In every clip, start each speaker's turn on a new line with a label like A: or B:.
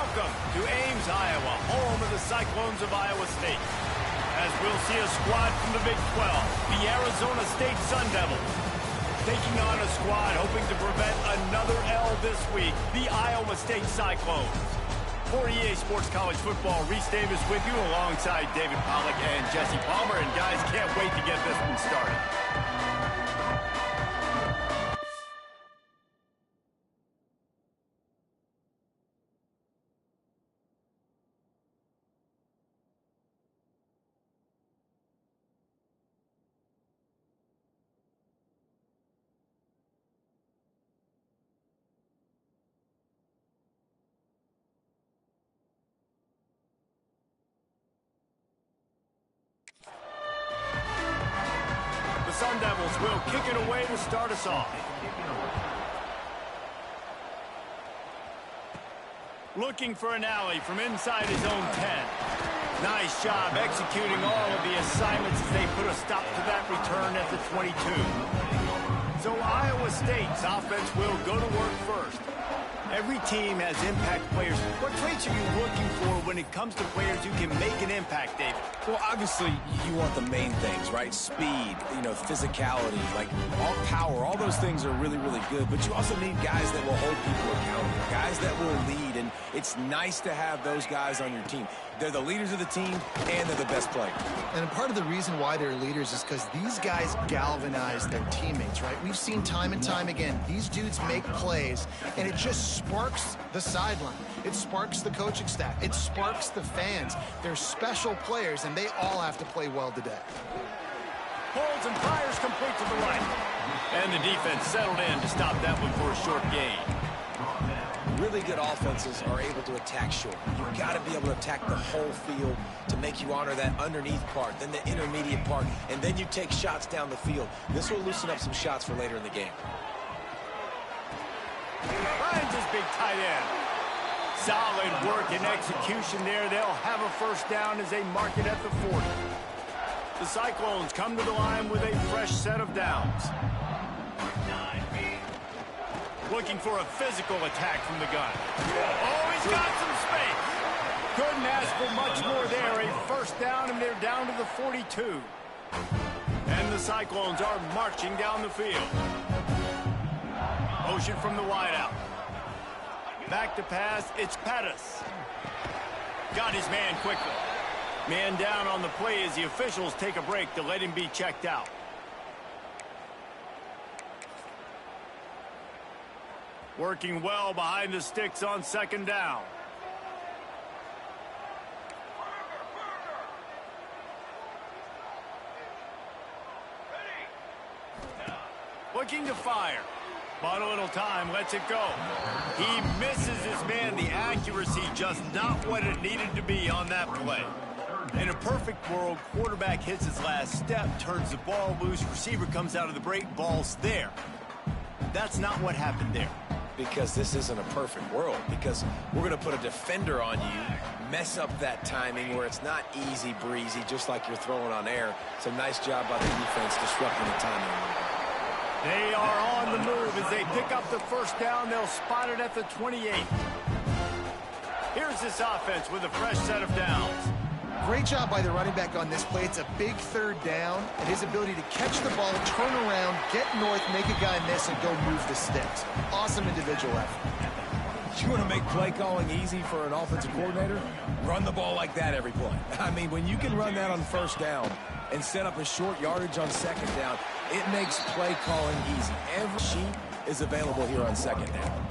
A: Welcome to Ames, Iowa, home of the Cyclones of Iowa State. As we'll see a squad from the Big 12, the Arizona State Sun Devils, taking on a squad hoping to prevent another L this week, the Iowa State Cyclones. For EA Sports College Football, Reese Davis with you alongside David Pollack and Jesse Palmer. And guys, can't wait to get this one started. The Sun Devils will kick it away to start us off. Looking for an alley from inside his own 10. Nice job executing all of the assignments as they put a stop to that return at the 22. So Iowa State's offense will go to work first. Every team has impact players. What traits are you looking for when it comes to players who can make an impact, David?
B: Well, obviously, you want the main things, right? Speed, physicality, like all power, all those things are really, really good. But you also need guys that will hold people accountable, guys that will lead. And it's nice to have those guys on your team. They're the leaders of the team, and they're the best players.
C: And part of the reason why they're leaders is because these guys galvanize their teammates, right? We've seen time and time again, these dudes make plays, and it just sparks the sideline. It sparks the coaching staff. It sparks the fans. They're special players, and they all have to play well today.
A: Holds and fires complete to the right. And the defense settled in to stop that one for a short gain.
B: Really good offenses are able to attack short. You've got to be able to attack the whole field to make you honor that underneath part, then the intermediate part, and then you take shots down the field. This will loosen up some shots for later in the game.
A: Finds his big tight end. Solid work and execution there. They'll have a first down as they mark it at the 40. The Cyclones come to the line with a fresh set of downs. Looking for a physical attack from the gun. Oh, he's got some space. Couldn't ask for much more there. A first down, and they're down to the 42. And the Cyclones are marching down the field. Motion from the wideout. Back to pass, it's Pettis. Got his man quickly. Man down on the play as the officials take a break to let him be checked out. Working well behind the sticks on second down. Looking to fire. But a little time, lets it go. He misses his man. The accuracy just not what it needed to be on that play. In a perfect world, quarterback hits his last step, turns the ball loose, receiver comes out of the break, ball's there. That's not what happened there.
B: Because this isn't a perfect world. Because we're going to put a defender on you, mess up that timing where it's not easy breezy, just like you're throwing on air. It's a nice job by the defense disrupting the timing.
A: They are on the move as they pick up the first down. They'll spot it at the 28. Here's this offense with a fresh set of downs.
C: Great job by the running back on this play. It's a big third down, and his ability to catch the ball, turn around, get north, make a guy miss, and go move the sticks. Awesome individual effort.
B: You want to make play calling easy for an offensive coordinator? Run the ball like that every play. I mean, when you can run that on first down and set up a short yardage on second down, it makes play calling easy. Every sheet is available here on second down.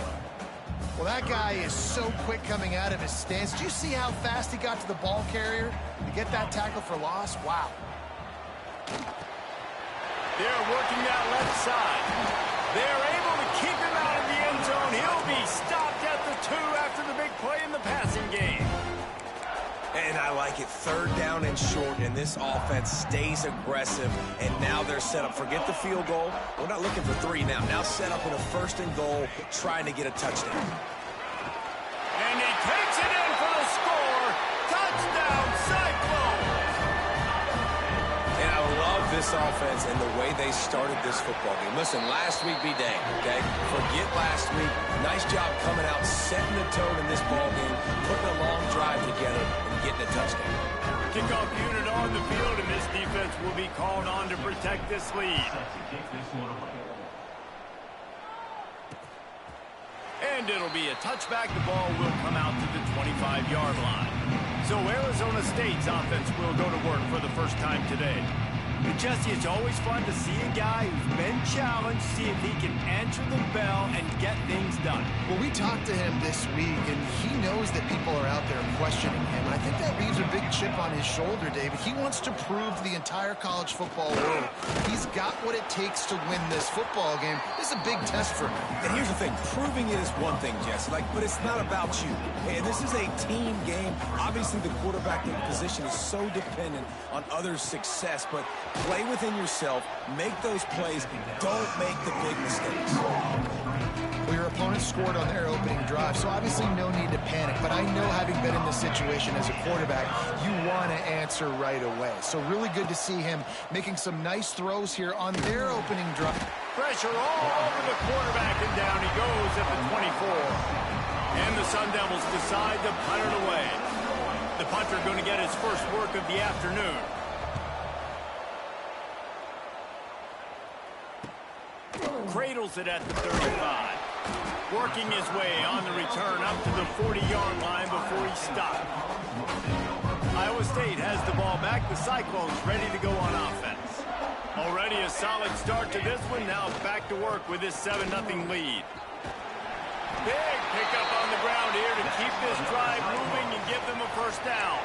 C: Well, that guy is so quick coming out of his stance. Did you see how fast he got to the ball carrier to get that tackle for loss? Wow.
A: They're working that left side. They're able to keep him out of the end zone. He'll be stopped at the 2 after the big play in the passing game.
B: And I like it. Third down and short, and this offense stays aggressive. And now they're set up. Forget the field goal. We're not looking for 3 now. Now set up in a first and goal, trying to get a touchdown.
A: And he takes it in for the score. Touchdown, Cyclones!
B: And I love this offense and the way they started this football game. Listen, last week be dang, okay? Forget last week. Nice job coming out, setting the tone in this ball game, putting a long drive together, and getting a touchdown.
A: Kickoff unit on the field, and this defense will be called on to protect this lead. And it'll be a touchback. The ball will come out to the 25-yard line. So Arizona State's offense will go to work for the first time today. But Jesse, it's always fun to see a guy who's been challenged, see if he can answer the bell and get things done.
C: Well, we talked to him this week, and he knows that people are out there questioning him. And I think that leaves a big chip on his shoulder, David. He wants to prove to the entire college football world he's got what it takes to win this football game. This is a big test for him.
B: And here's the thing. Proving it is one thing, Jesse, but it's not about you. And this is a team game. Obviously, the quarterback position is so dependent on others' success, but play within yourself, make those plays, don't make the big mistakes.
C: Well, your opponent scored on their opening drive, so obviously no need to panic. But I know, having been in this situation as a quarterback, you want to answer right away. So really good to see him making some nice throws here on their opening drive.
A: Pressure all over the quarterback, and down he goes at the 24. And the Sun Devils decide to punt it away. The punter going to get his first work of the afternoon. Cradles it at the 35. Working his way on the return up to the 40-yard line before he stopped. Iowa State has the ball back. The Cyclones ready to go on offense. Already a solid start to this one. Now back to work with this 7-0 lead. Big pickup on the ground here to keep this drive moving and give them a first down.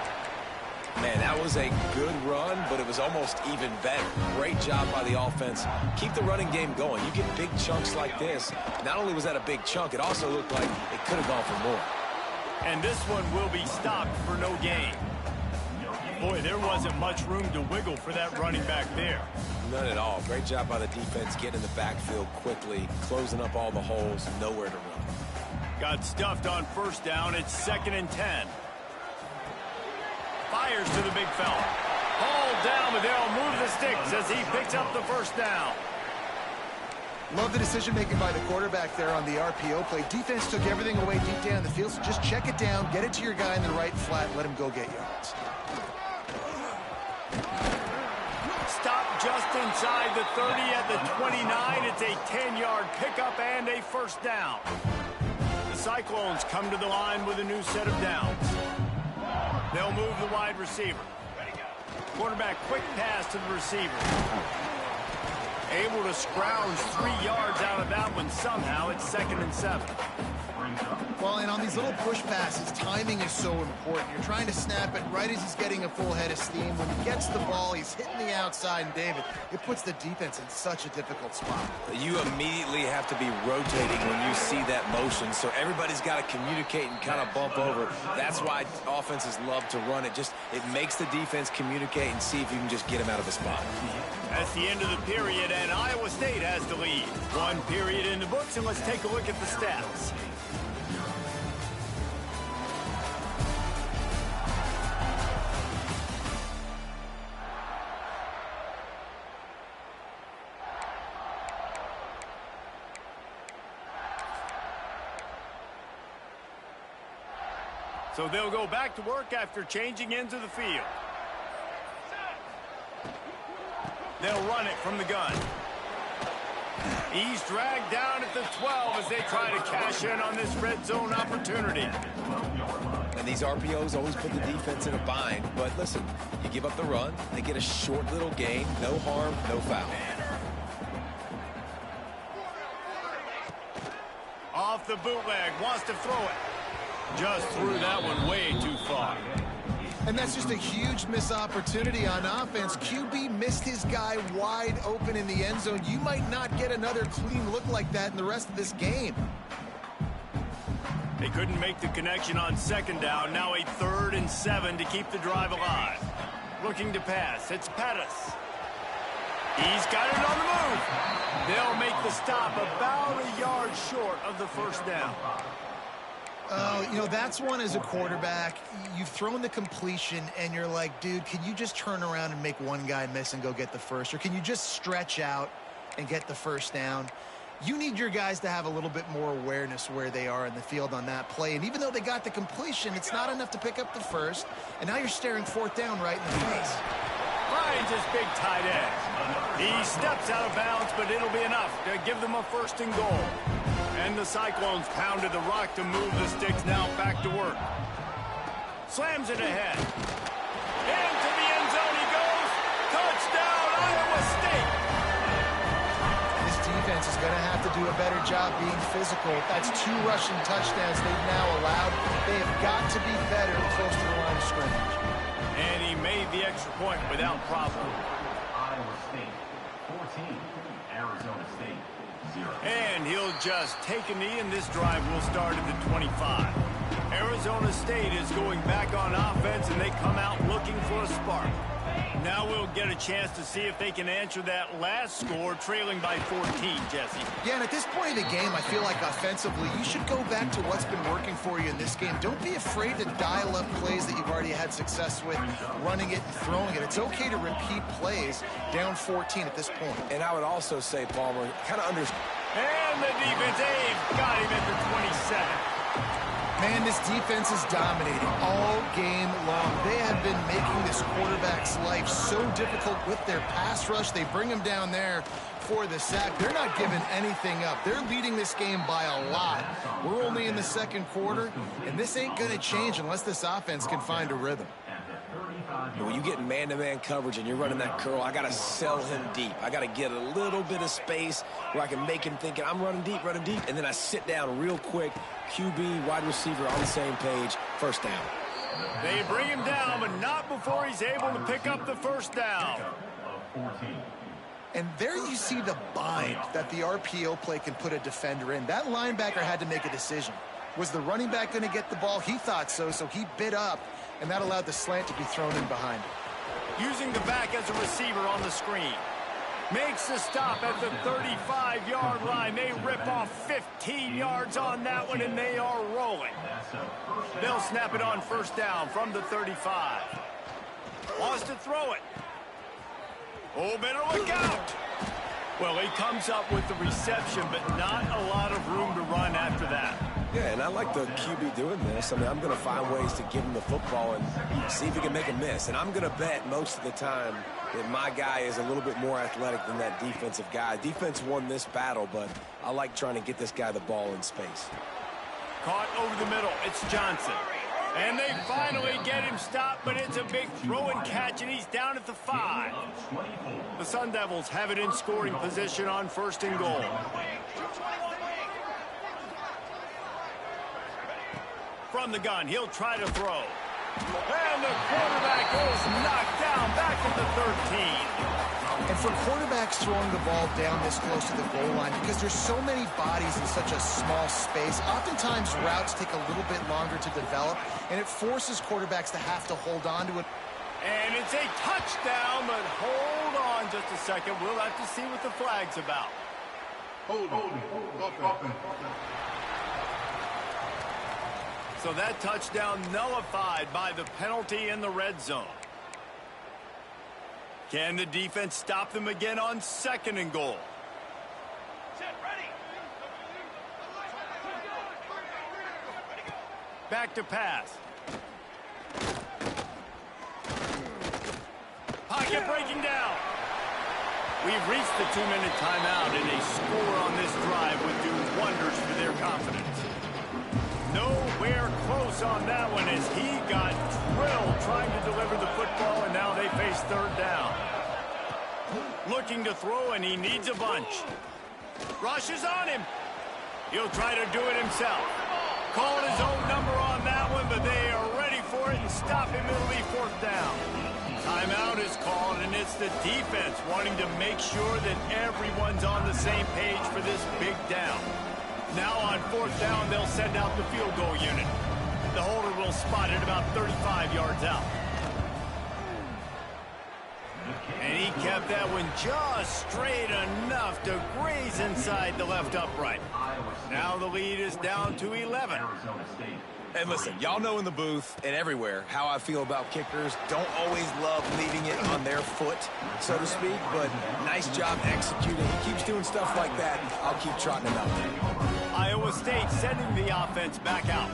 B: Man, that was a good run, but it was almost even better. Great job by the offense. Keep the running game going. You get big chunks like this. Not only was that a big chunk, it also looked like it could have gone for more.
A: And this one will be stopped for no gain. Boy, there wasn't much room to wiggle for that running back there.
B: None at all. Great job by the defense getting in the backfield quickly, closing up all the holes, nowhere to run.
A: Got stuffed on first down. It's 2nd and 10. Fires to the big fella. Hauled down, but they'll move the sticks as he picks up the first down.
C: Love the decision-making by the quarterback there on the RPO play. Defense took everything away deep down the field, so just check it down, get it to your guy in the right flat, and let him go get yards.
A: Stop just inside the 30 at the 29. It's a 10-yard pickup and a first down. The Cyclones come to the line with a new set of downs. They'll move the wide receiver. Quarterback quick pass to the receiver. Able to scrounge 3 yards out of that one somehow. It's 2nd and 7.
C: Well, and on these little push passes, timing is so important. You're trying to snap it right as he's getting a full head of steam. When he gets the ball, he's hitting the outside, and David, it puts the defense in such a difficult spot.
B: You immediately have to be rotating when you see that motion, so everybody's got to communicate and kind of bump over. That's why offenses love to run it. It makes the defense communicate and see if you can just get him out of a spot.
A: That's the end of the period, and Iowa State has the lead. 1 period in the books, and let's take a look at the stats. So they'll go back to work after changing into the field. They'll run it from the gun. He's dragged down at the 12 as they try to cash in on this red zone opportunity.
B: And these RPOs always put the defense in a bind. But listen, you give up the run, they get a short little gain, no harm, no foul.
A: Off the bootleg, wants to throw it. Just threw that one way too far.
C: And that's just a huge missed opportunity on offense. QB missed his guy wide open in the end zone. You might not get another clean look like that in the rest of this game.
A: They couldn't make the connection on 2nd down. Now a 3rd and 7 to keep the drive alive. Looking to pass. It's Pettis. He's got it on the move. They'll make the stop about a yard short of the first down.
C: You know, that's one as a quarterback. You've thrown the completion, and you're like, dude, can you just turn around and make one guy miss and go get the first? Or can you just stretch out and get the first down? You need your guys to have a little bit more awareness where they are in the field on that play. And even though they got the completion, it's not enough to pick up the first. And now you're staring fourth down right in the face.
A: Finds his big tight end. He steps out of bounds, but it'll be enough to give them a first and goal. And the Cyclones pounded the rock to move the sticks, now back to work. Slams it ahead. Into the end zone he goes. Touchdown, Iowa State.
C: This defense is going to have to do a better job being physical. That's 2 rushing touchdowns they've now allowed. They have got to be better close to the line of scrimmage.
A: And he made the extra point without problem.
D: Iowa State 14, Arizona State 0.
A: And he'll just take a knee, and this drive will start at the 25. Arizona State is going back on offense, and they come out looking for a spark. Now we'll get a chance to see if they can answer that last score, trailing by 14, Jesse.
C: Yeah, and at this point of the game, I feel like offensively, you should go back to what's been working for you in this game. Don't be afraid to dial up plays that you've already had success with, running it and throwing it. It's okay to repeat plays down 14 at this point.
B: And I would also say, Palmer, kind of understand.
A: And the defense, they've got him at the 27.
C: Man, this defense is dominating all game long. They have been making this quarterback's life so difficult with their pass rush. They bring him down there for the sack. They're not giving anything up. They're leading this game by a lot. We're only in the second quarter, and this ain't going to change unless this offense can find a rhythm.
B: When you get man-to-man coverage and you're running that curl, I got to sell him deep. I got to get a little bit of space where I can make him think I'm running deep, and then I sit down real quick. QB, wide receiver on the same page, first down.
A: They bring him down, but not before he's able to pick up the first down.
C: And there you see the bind that the RPO play can put a defender in. That linebacker had to make a decision. Was the running back going to get the ball? He thought so, so he bit up, and that allowed the slant to be thrown in behind him.
A: Using the back as a receiver on the screen. Makes the stop at the 35-yard line. They rip off 15 yards on that one, and they are rolling. They'll snap it on first down from the 35. Wants to throw it. Oh, better look out. Well, he comes up with the reception, but not a lot of room to run after that.
B: Yeah, and I like the QB doing this. I mean, I'm going to find ways to give him the football and see if he can make a miss. And I'm going to bet most of the time that my guy is a little bit more athletic than that defensive guy. Defense won this battle, but I like trying to get this guy the ball in space.
A: Caught over the middle. It's Johnson. And they finally get him stopped, but it's a big throw and catch, and he's down at the 5. The Sun Devils have it in scoring position on first and goal. From the gun, he'll try to throw. And the quarterback is knocked down back at the 13.
C: And for quarterbacks throwing the ball down this close to the goal line, because there's so many bodies in such a small space, oftentimes routes take a little bit longer to develop, and it forces quarterbacks to have to hold on to it.
A: And it's a touchdown, but hold on just a second. We'll have to see what the flag's about.
D: Hold on.
A: So that touchdown nullified by the penalty in the red zone. Can the defense stop them again on second and goal? Back to pass. Pocket breaking down. We've reached the 2-minute timeout, and a score on this drive would do wonders for their confidence. Nowhere close on that one as he got drilled trying to deliver the football, and now they face third down. Looking to throw, and he needs a bunch. Rushes on him. He'll try to do it himself. Called his own number on that one, but they are ready for it and stop him. It'll be fourth down. Timeout is called, and it's the defense wanting to make sure that everyone's on the same page for this big down. Now on fourth down, they'll send out the field goal unit. The holder will spot it about 35 yards out. And he kept that one just straight enough to graze inside the left upright. Now the lead is down to 11.
B: And listen, y'all know in the booth and everywhere how I feel about kickers. Don't always love leaving it on their foot, so to speak, but nice job executing. He keeps doing stuff like that. I'll keep trotting him out there.
A: Iowa State sending the offense back out.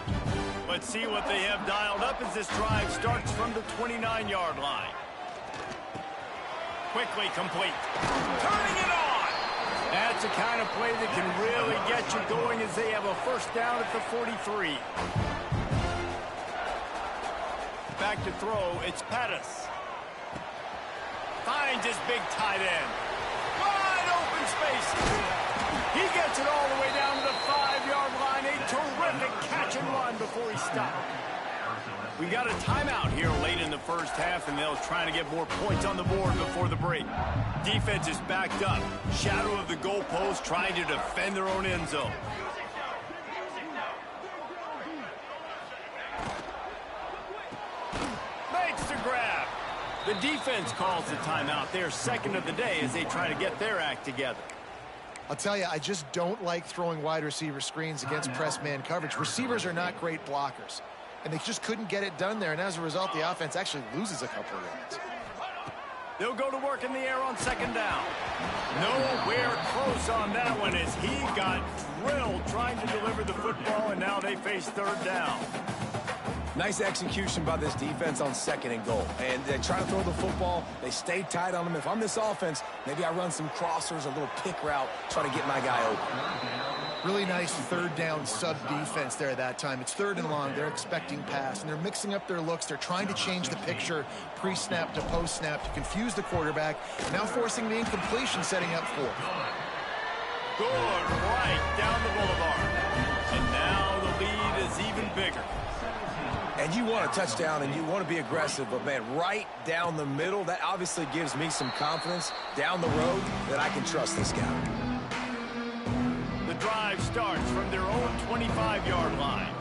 A: Let's see what they have dialed up as this drive starts from the 29-yard line. Quickly complete. Turning it on! That's the kind of play that can really get you going as they have a first down at the 43. Back to throw, it's Pettis. Finds his big tight end. Wide open space. He gets it all the way down to the 5-yard line. A terrific catch and run before he stopped. We got a timeout here late in the first half, and they'll try to get more points on the board before the break. Defense is backed up. Shadow of the goalpost, trying to defend their own end zone. Makes the grab. The defense calls the timeout. They're second of the day as they try to get their act together.
C: I'll tell you, I just don't like throwing wide receiver screens against press man coverage. Receivers are not great blockers, and they just couldn't get it done there, and as a result, the offense actually loses a couple of yards.
A: They'll go to work in the air on second down. Nowhere close on that one as he got drilled trying to deliver the football, and now they face third down.
B: Nice execution by this defense on second and goal. And they try to throw the football. They stay tight on them. If I'm this offense, maybe I run some crossers, a little pick route, try to get my guy open.
C: Really nice third down sub defense there at that time. It's third and long. They're expecting pass, and they're mixing up their looks. They're trying to change the picture pre-snap to post-snap to confuse the quarterback, now forcing the incompletion, setting up fourth.
A: Good right down the boulevard. And now the lead is even bigger.
B: And you want a touchdown and you want to be aggressive, but man, right down the middle, that obviously gives me some confidence down the road that I can trust this guy.
A: The drive starts from their own 25-yard line.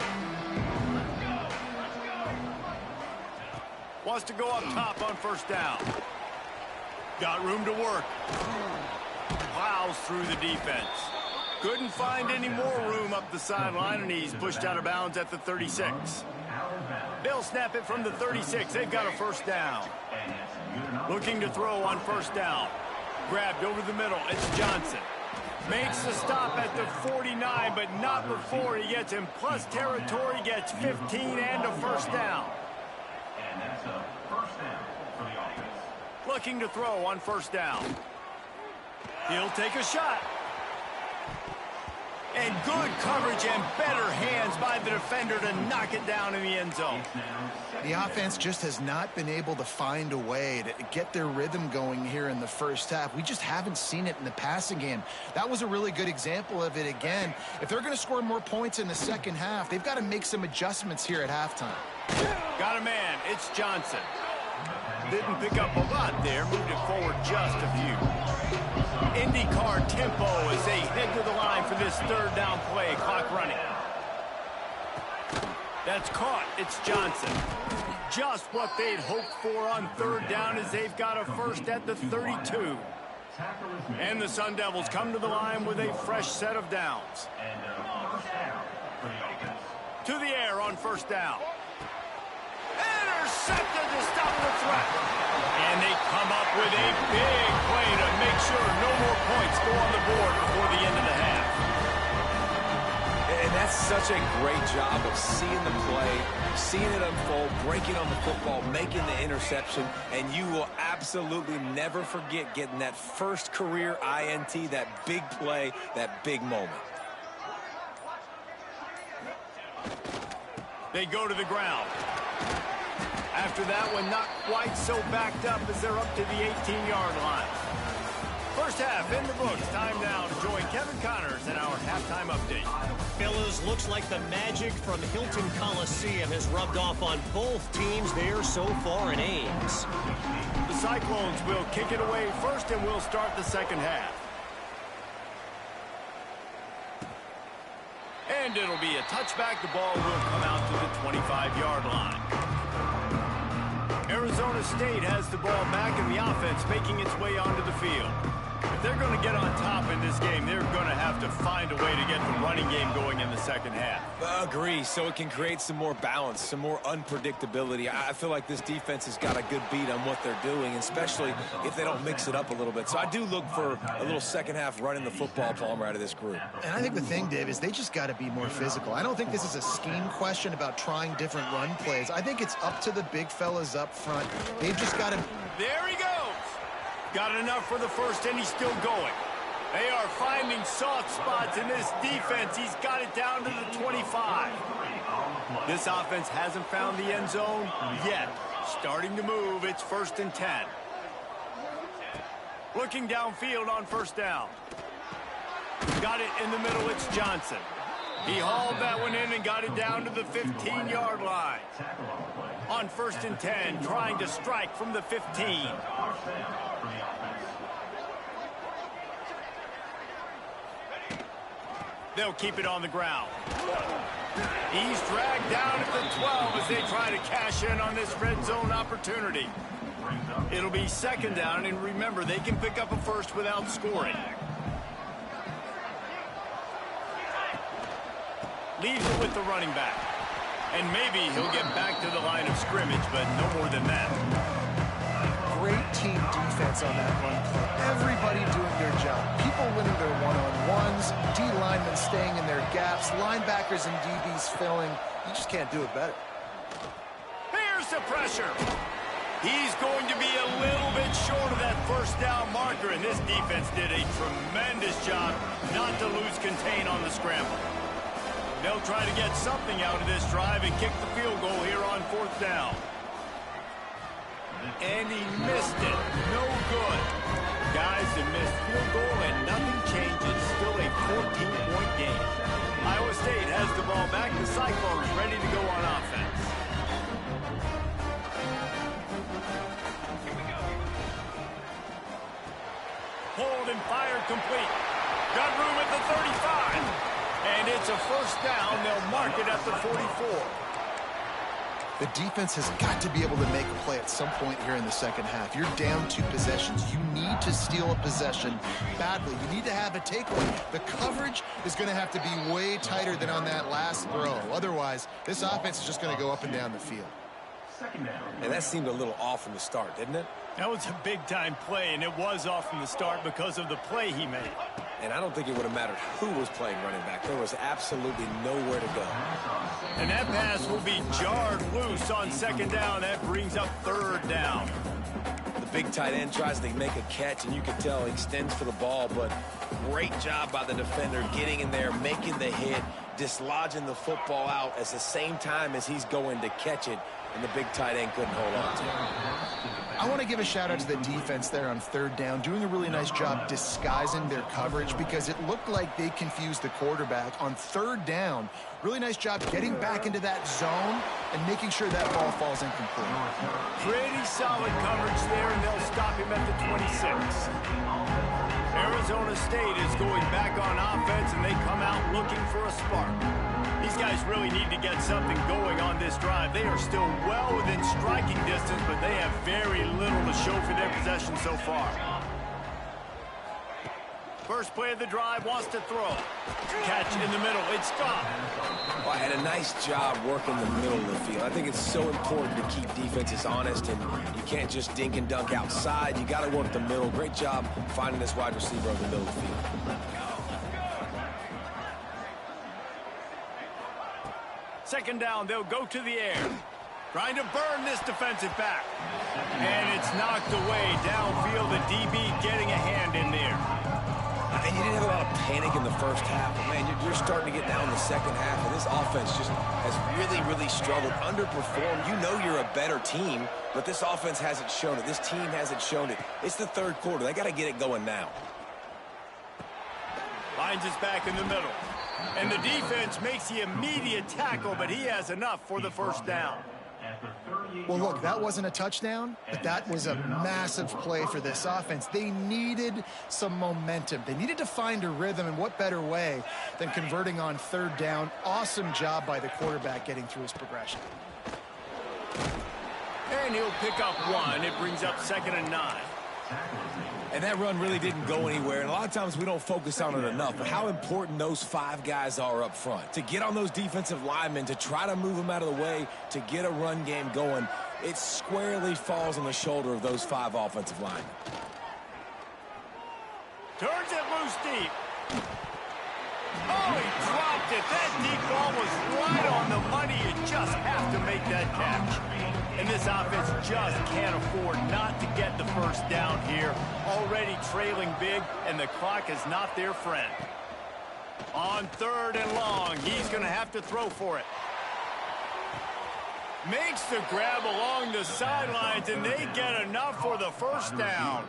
A: Wants to go up top on first down. Got room to work. Plows through the defense. Couldn't find any more room up the sideline, and he's pushed out of bounds at the 36. They'll snap it from the 36. They've got a first down. Looking to throw on first down. Grabbed over the middle. It's Johnson. Makes the stop at the 49, but not before he gets in plus territory. Gets 15 and a first down.
D: And that's a first down for the offense.
A: Looking to throw on first down. He'll take a shot. And good coverage and better hands by the defender to knock it down in the end zone.
C: The offense just has not been able to find a way to get their rhythm going here in the first half. We just haven't seen it in the passing game. That was a really good example of it again. If they're going to score more points in the second half, they've got to make some adjustments here at halftime.
A: Got a man. It's Johnson. Didn't pick up a lot there. Moved it forward just a few. IndyCar tempo as they head to the line for this third down play. Clock running. That's caught. It's Johnson. Just what they'd hoped for on third down as they've got a first at the 32. And the Sun Devils come to the line with a fresh set of downs. To the air on first down. Intercepted to stop the threat. And they come up with a big play to make sure no more points go on the board before the end of the half.
B: And that's such a great job of seeing the play, seeing it unfold, breaking on the football, making the interception, and you will absolutely never forget getting that first career INT, that big play, that big moment.
A: They go to the ground. After that one, not quite so backed up as they're up to the 18-yard line. First half in the books. Time now to join Kevin Connors in our halftime update.
E: Fellas, looks like the magic from Hilton Coliseum has rubbed off on both teams there so far in Ames.
A: The Cyclones will kick it away first, and we'll start the second half. And it'll be a touchback. The ball will come out to the 25-yard line. Arizona State has the ball back and the offense making its way onto the field. If they're going to get on top in this game, they're going to have to find a way to get the running game going in the second half.
B: Agree, so it can create some more balance, some more unpredictability. I feel like this defense has got a good beat on what they're doing, especially if they don't mix it up a little bit. So I do look for a little second half running the football, Palmer, out of this group.
C: And I think the thing, Dave, is they just got to be more physical. I don't think this is a scheme question about trying different run plays. I think it's up to the big fellas up front. They've just got to...
A: There he goes. Got enough for the first, and he's still going. They are finding soft spots in this defense. He's got it down to the 25. This offense hasn't found the end zone yet. Starting to move. It's 1st and 10. Looking downfield on first down. Got it in the middle. It's Johnson. He hauled that one in and got it down to the 15-yard line. On 1st and 10, trying to strike from the 15. They'll keep it on the ground. He's dragged down at the 12 as they try to cash in on this red zone opportunity. It'll be 2nd down, and remember, they can pick up a first without scoring. Leaves it with the running back. And maybe he'll get back to the line of scrimmage, but no more than that.
C: Great team defense on that run play. Everybody doing their job. People winning their one-on-ones, D linemen staying in their gaps, linebackers and DBs filling. You just can't do it better.
A: Here's the pressure. He's going to be a little bit short of that first down marker, and this defense did a tremendous job not to lose contain on the scramble. They'll try to get something out of this drive and kick the field goal here on 4th down. And he missed it. No good. Guys, a missed field goal and nothing changes. Still a 14-point game. Iowa State has the ball back. The Cyclones ready to go on offense. Hold and fired complete. Got room at the 35. And it's a 1st down. They'll mark it at the 44.
C: The defense has got to be able to make a play at some point here in the second half. You're down 2 possessions. You need to steal a possession badly. You need to have a takeaway. The coverage is going to have to be way tighter than on that last throw. Otherwise, this offense is just going to go up and down the field.
B: And that seemed a little off from the start, didn't it?
A: That was a big-time play, and it was off from the start because of the play he made.
B: And I don't think it would have mattered who was playing running back. There was absolutely nowhere to go.
A: And that pass will be jarred loose on 2nd down. That brings up 3rd down.
B: The big tight end tries to make a catch, and you can tell he extends for the ball, but great job by the defender getting in there, making the hit, dislodging the football out at the same time as he's going to catch it, and the big tight end couldn't hold on to it.
C: I want to give a shout out to the defense there on 3rd down, doing a really nice job disguising their coverage because it looked like they confused the quarterback on 3rd down. Really nice job getting back into that zone and making sure that ball falls incomplete.
A: Pretty solid coverage there, and they'll stop him at the 26. Arizona State is going back on offense, and they come out looking for a spark. These guys really need to get something going on this drive. They are still well within striking distance, but they have very little to show for their possession so far. First play of the drive, wants to throw. Catch in the middle, it's Scott.
B: Well, and a nice job working the middle of the field. I think it's so important to keep defenses honest, and you can't just dink and dunk outside. You got to work the middle. Great job finding this wide receiver over the middle of the field.
A: 2nd down, they'll go to the air. Trying to burn this defensive back. And it's knocked away downfield. The DB getting a hand in there.
B: And you didn't have a lot of panic in the first half, but man, you're starting to get down in the second half, and this offense just has really struggled, underperformed. You know you're a better team, but this offense hasn't shown it. This team hasn't shown it. It's the 3rd quarter. They got to get it going now.
A: Finds his back in the middle. And the defense makes the immediate tackle, but he has enough for the 1st down.
C: Well, look, that wasn't a touchdown, but that was a massive play for this offense. They needed some momentum. They needed to find a rhythm, and what better way than converting on 3rd down. Awesome job by the quarterback getting through his progression.
A: And he'll pick up one. It brings up 2nd and 9.
B: And that run really didn't go anywhere. And a lot of times we don't focus on it enough. But how important those 5 guys are up front. To get on those defensive linemen, to try to move them out of the way, to get a run game going, it squarely falls on the shoulder of those 5 offensive linemen.
A: Turns it loose deep. Oh, he dropped it. That deep ball was right on the money. You just have to make that catch. And this offense just can't afford not to get the first down here. Already trailing big, and the clock is not their friend. On 3rd and long, he's going to have to throw for it. Makes the grab along the sidelines, and they get enough for the first down.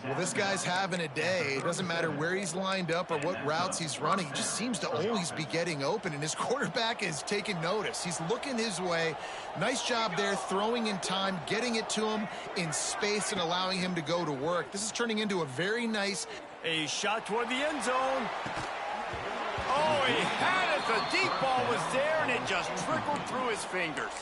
C: Well, this guy's having a day. It doesn't matter where he's lined up or what routes he's running. He just seems to always be getting open, and his quarterback is taking notice. He's looking his way. Nice job there, throwing in time, getting it to him in space and allowing him to go to work. This is turning into a very nice...
A: A shot toward the end zone. Oh, he had it. The deep ball was there, and it just trickled through his fingers.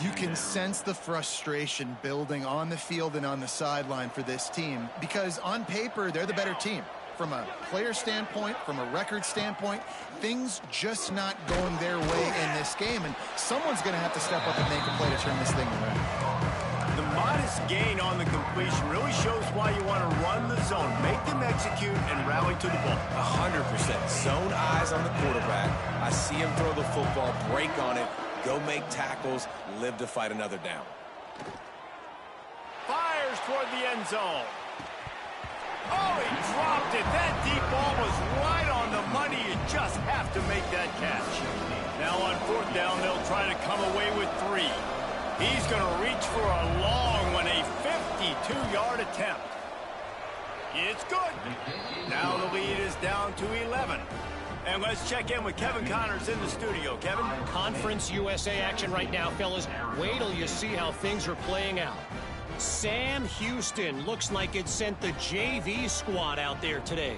C: You can sense the frustration building on the field and on the sideline for this team because on paper, they're the better team. From a player standpoint, from a record standpoint, things just not going their way in this game, and someone's going to have to step up and make a play to turn this thing around.
A: The modest gain on the completion really shows why you want to run the zone, make them execute, and rally to the ball.
B: 100%. Zone eyes on the quarterback. I see him throw the football, break on it, go make tackles, live to fight another down.
A: Fires toward the end zone. Oh, he dropped it. That deep ball was right on the money. You just have to make that catch. Now on 4th down, they'll try to come away with 3. He's going to reach for a long one, a 52-yard attempt. It's good. Now the lead is down to 11. And let's check in with Kevin Connors in the studio. Kevin?
E: Conference USA action right now, fellas. Wait till you see how things are playing out. Sam Houston looks like it sent the JV squad out there today.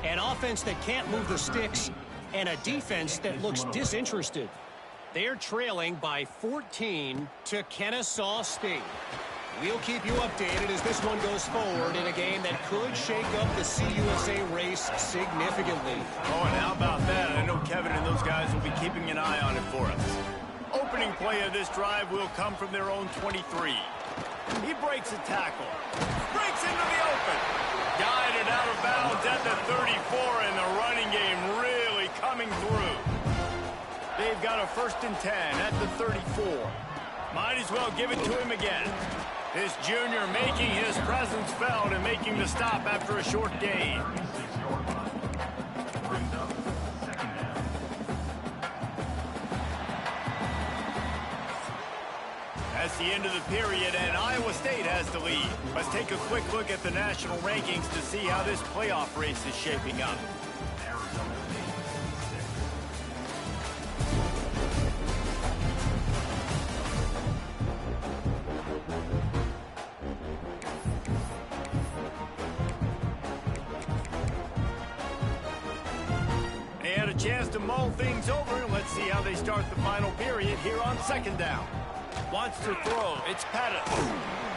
E: An offense that can't move the sticks and a defense that looks disinterested. They're trailing by 14 to Kennesaw State. We'll keep you updated as this one goes forward in a game that could shake up the CUSA race significantly.
A: Oh, and how about that? I know Kevin and those guys will be keeping an eye on it for us. Opening play of this drive will come from their own 23. He breaks a tackle. Breaks into the open. Guided out of bounds at the 34, and the running game really coming through. They've got a 1st and 10 at the 34. Might as well give it to him again. This junior making his presence felt and making the stop after a short gain. That's the end of the period, and Iowa State has the lead. Let's take a quick look at the national rankings to see how this playoff race is shaping up. They had a chance to mull things over, and let's see how they start the final period here on 2nd down. Wants to throw. It's Pettis.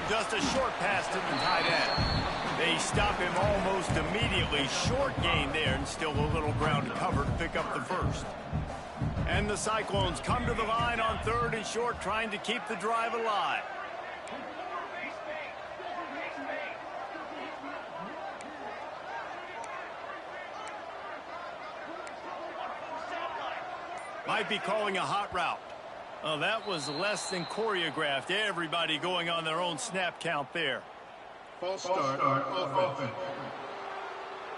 A: Just a short pass to the tight end. They stop him almost immediately. Short gain there, and still a little ground to cover to pick up the 1st. And the Cyclones come to the line on 3rd and short, trying to keep the drive alive. Might be calling a hot route. Oh, that was less than choreographed. Everybody going on their own snap count there.
D: False start offense.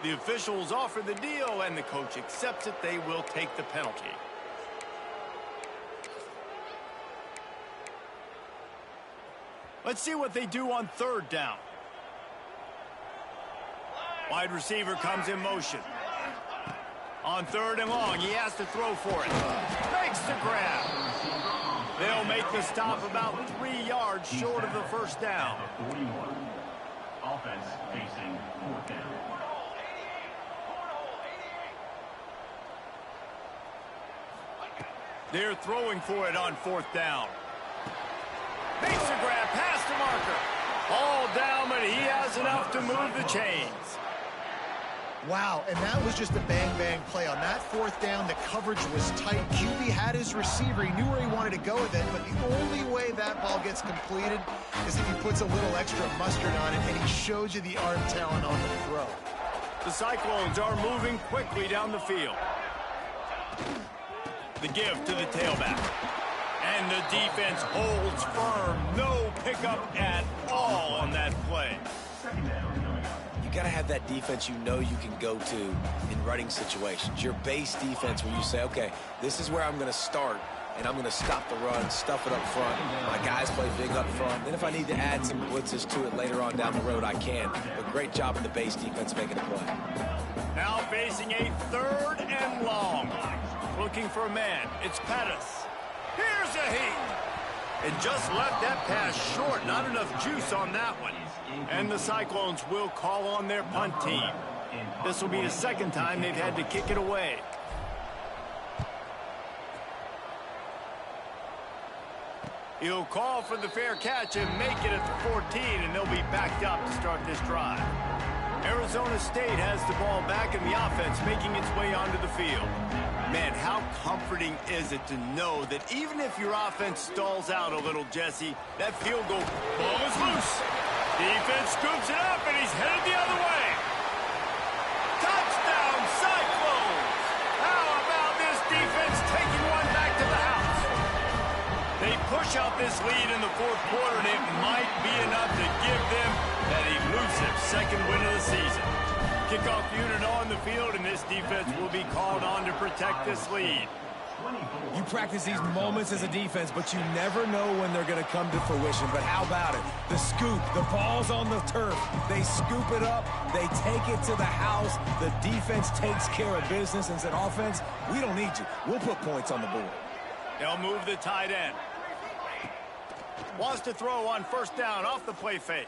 A: The officials offer the deal, and the coach accepts it. They will take the penalty. Let's see what they do on 3rd down. Wide receiver comes in motion. On 3rd and long, he has to throw for it. Makes the grab. They'll make the stop about 3 yards short of the 1st down.
D: 41. Offense facing 4th down.
A: They're throwing for it on 4th down. Makes the the marker. All down, but he has enough to move the chains.
C: Wow, and that was just a bang-bang play. On that fourth down, the coverage was tight. QB had his receiver. He knew where he wanted to go with it, but the only way that ball gets completed is if he puts a little extra mustard on it, and he shows you the arm talent on the throw.
A: The Cyclones are moving quickly down the field. The give to the tailback. And the defense holds firm. No pickup at all on that play.
B: You got to have that defense you know you can go to in running situations. Your base defense where you say, okay, this is where I'm going to start, and I'm going to stop the run, stuff it up front. My guys play big up front. Then if I need to add some blitzes to it later on down the road, I can. But great job in the base defense making a play.
A: Now facing a 3rd and long. Looking for a man. It's Pettis. Here's a heat. And just left that pass short. Not enough juice on that one. And the Cyclones will call on their punt team. This will be the 2nd time they've had to kick it away. He'll call for the fair catch and make it at the 14, and they'll be backed up to start this drive. Arizona State has the ball back in the offense, making its way onto the field. Man, how comforting is it to know that even if your offense stalls out a little, Jesse, that field goal ball is loose. Defense scoops it up, and he's headed the other way. Touchdown, Cyclones! How about this defense taking one back to the house? They push out this lead in the 4th quarter, and it might be enough to give them that elusive 2nd win of the season. Kickoff unit on the field, and this defense will be called on to protect this lead.
B: You practice these moments as a defense, but you never know when they're going to come to fruition. But how about it? The scoop, the ball's on the turf. They scoop it up. They take it to the house. The defense takes care of business and said, offense, we don't need you. We'll put points on the board.
A: They'll move the tight end. Wants to throw on 1st down off the play fake.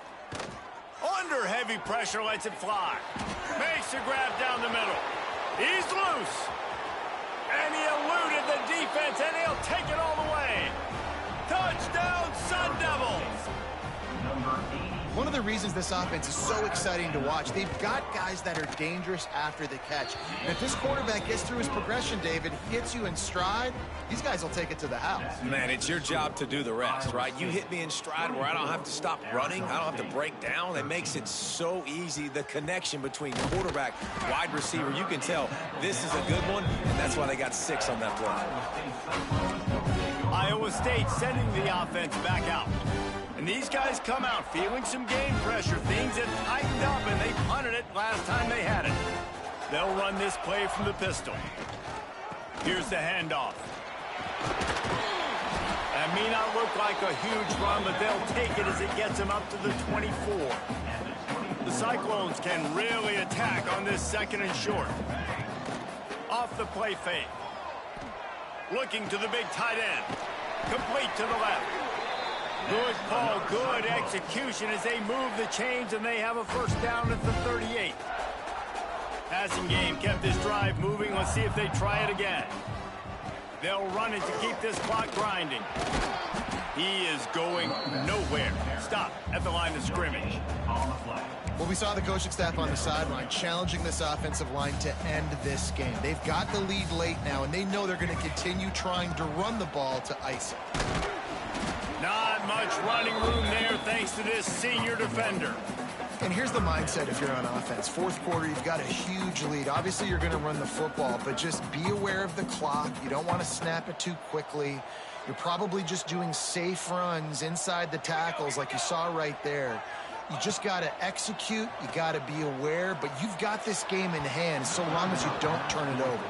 A: Under heavy pressure, lets it fly. Makes the grab down the middle. He's loose. And he eluded the defense, and he'll take it all the way. Touchdown, Sun Devils!
C: One of the reasons this offense is so exciting to watch, they've got guys that are dangerous after the catch. And if this quarterback gets through his progression, David, hits you in stride, these guys will take it to the house.
B: Man, it's your job to do the rest, right? You hit me in stride where I don't have to stop running. I don't have to break down. It makes it so easy. The connection between quarterback, wide receiver, you can tell this is a good one, and that's why they got 6 on that play.
A: Iowa State sending the offense back out. And these guys come out feeling some game pressure. Things have tightened up, and they punted it last time they had it. They'll run this play from the pistol. Here's the handoff. That may not look like a huge run, but they'll take it as it gets them up to the 24. The Cyclones can really attack on this 2nd and short. Off the play fake. Looking to the big tight end. Complete to the left. Good call, good execution as they move the chains, and they have a 1st down at the 38. Passing game kept this drive moving. Let's see if they try it again. They'll run it to keep this clock grinding. He is going nowhere. Stop at the line of scrimmage.
C: Well, we saw the coaching staff on the sideline challenging this offensive line to end this game. They've got the lead late now, and they know they're going to continue trying to run the ball to ice it.
A: Not much running room there thanks to this senior defender.
C: And here's the mindset if you're on offense. 4th quarter, you've got a huge lead. Obviously, you're going to run the football, but just be aware of the clock. You don't want to snap it too quickly. You're probably just doing safe runs inside the tackles like you saw right there. You just got to execute. You got to be aware, but you've got this game in hand so long as you don't turn it over.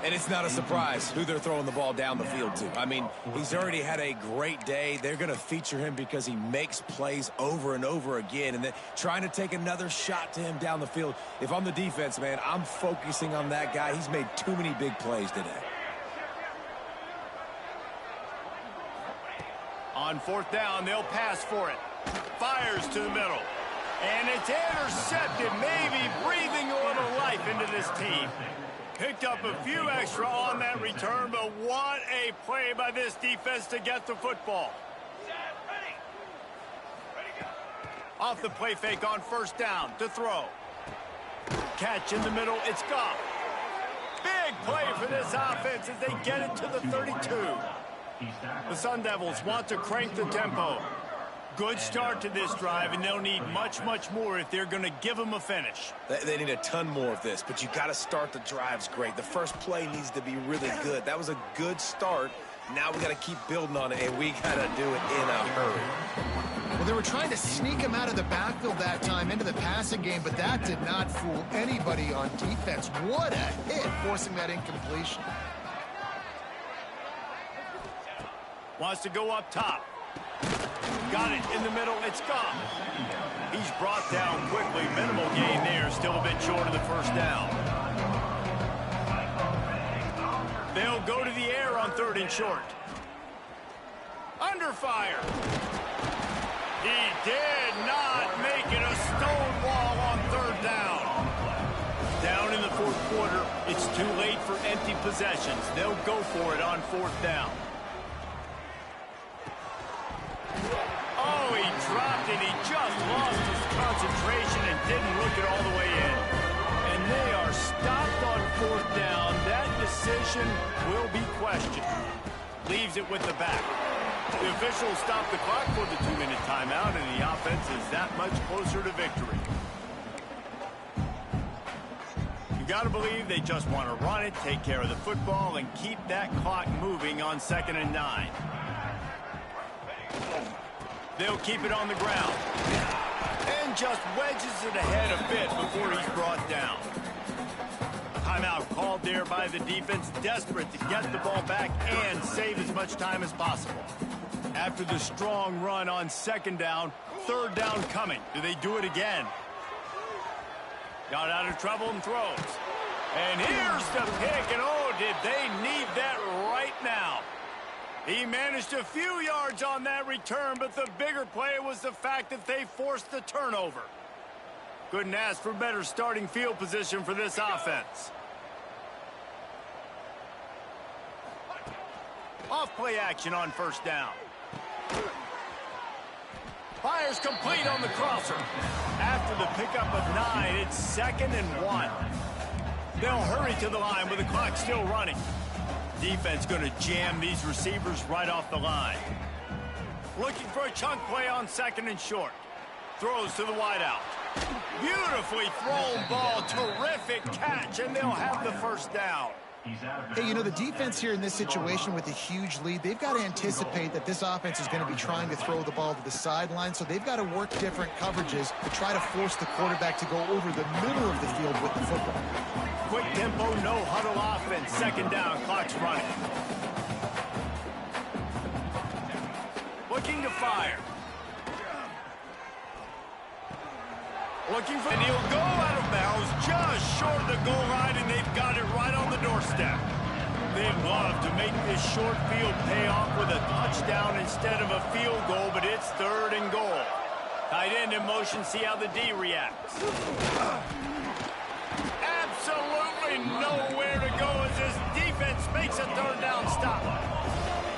B: And it's not a surprise who they're throwing the ball down the field to. I mean, he's already had a great day. They're going to feature him because he makes plays over and over again. And then trying to take another shot to him down the field. If I'm the defense, man, I'm focusing on that guy. He's made too many big plays today.
A: On 4th down, they'll pass for it. Fires to the middle. And it's intercepted, maybe breathing a little life into this team. Picked up a few extra on that return, but what a play by this defense to get the football. Off the play fake on first down to throw. Catch in the middle, it's Goff. Big play for this offense as they get it to the 32. The Sun Devils want to crank the tempo. Good start to this drive, and they'll need much, much more if they're going to give them a finish.
B: They need a ton more of this, but you got to start the drives great. The first play needs to be really good. That was a good start. Now we got to keep building on it, and we got to do it in a hurry.
C: Well, they were trying to sneak him out of the backfield that time into the passing game, but that did not fool anybody on defense. What a hit, forcing that incompletion.
A: Wants to go up top. Got it in the middle, it's Goff. He's brought down quickly. Minimal gain there, still a bit short of the first down. They'll go to the air on 3rd and short. Under fire. He did not make it a stonewall on 3rd down. Down in the 4th quarter, it's too late for empty possessions. They'll go for it on 4th down. Oh, he dropped it. He just lost his concentration and didn't look it all the way in. And they are stopped on 4th down. That decision will be questioned. Leaves it with the back. The officials stop the clock for the 2-minute timeout, and the offense is that much closer to victory. You got to believe they just want to run it, take care of the football, and keep that clock moving on 2nd and 9. They'll keep it on the ground. And just wedges it ahead a bit before he's brought down. Timeout called there by the defense, desperate to get the ball back and save as much time as possible. After the strong run on 2nd down, 3rd down coming. Do they do it again? Got out of trouble and throws. And here's the pick, and oh, did they need that right now. He managed a few yards on that return, but the bigger play was the fact that they forced the turnover. Couldn't ask for better starting field position for this offense. Off play action on 1st down. Fires complete on the crosser. After the pickup of 9, it's 2nd and 1. They'll hurry to the line with the clock still running. Defense going to jam these receivers right off the line. Looking for a chunk play on 2nd and short. Throws to the wideout. Beautifully thrown ball. Terrific catch, and they'll have the 1st down.
C: Hey, you know, the defense here in this situation with a huge lead, they've got to anticipate that this offense is going to be trying to throw the ball to the sideline, so they've got to work different coverages to try to force the quarterback to go over the middle of the field with the football.
A: Quick tempo, no huddle offense. 2nd down, clock's running. Looking to fire. Looking for, and he'll go out of bounds just short of the goal line, and they've got it right on the doorstep. They'd love to make this short field pay off with a touchdown instead of a field goal, but it's 3rd and goal. Tight end in motion, see how the D reacts. Absolutely nowhere to go as this defense makes a 3rd down stop.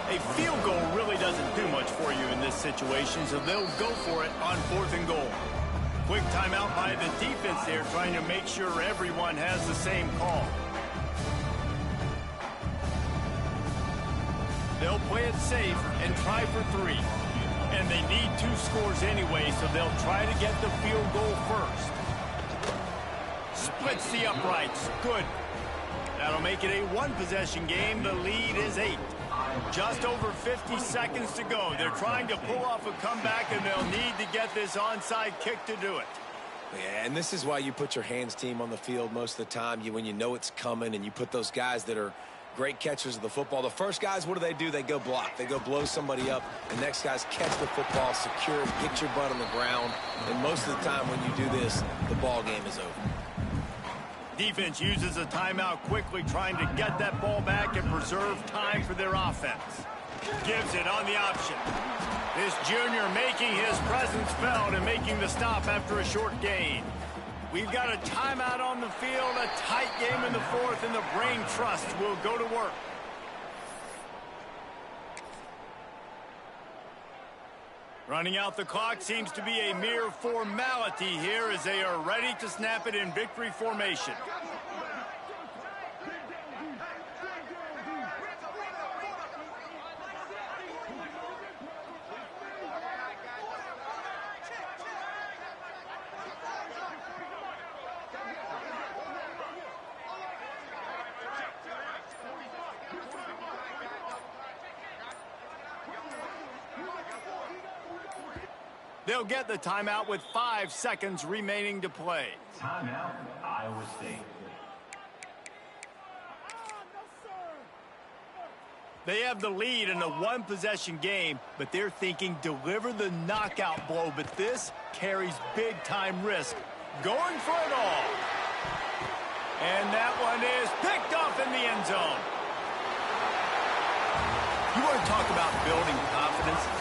A: A field goal really doesn't do much for you in this situation, so they'll go for it on 4th and goal. Quick timeout by the defense there, trying to make sure everyone has the same call. They'll play it safe and try for 3. And they need 2 scores anyway, so they'll try to get the field goal first. Splits the uprights. Good. That'll make it a 1-possession game. The lead is 8. Just over 50 seconds to go. They're trying to pull off a comeback, and they'll need to get this onside kick to do it.
B: Yeah, and this is why you put your hands team on the field most of the time. When you know it's coming, and you put those guys that are great catchers of the football. The first guys, what do? They go block. They go blow somebody up. The next guys catch the football, secure it, get your butt on the ground. And most of the time when you do this, the ball game is over.
A: Defense uses a timeout quickly, trying to get that ball back and preserve time for their offense. Gives it on the option. This junior making his presence felt and making the stop after a short gain. We've got a timeout on the field, a tight game in the 4th, and the Brain Trust will go to work. Running out the clock seems to be a mere formality here as they are ready to snap it in victory formation. They'll get the timeout with 5 seconds remaining to play.
D: Timeout, Iowa State.
A: They have the lead in a one-possession game, but they're thinking deliver the knockout blow, but this carries big-time risk. Going for it all. And that one is picked off in the end zone. You want to talk about building confidence?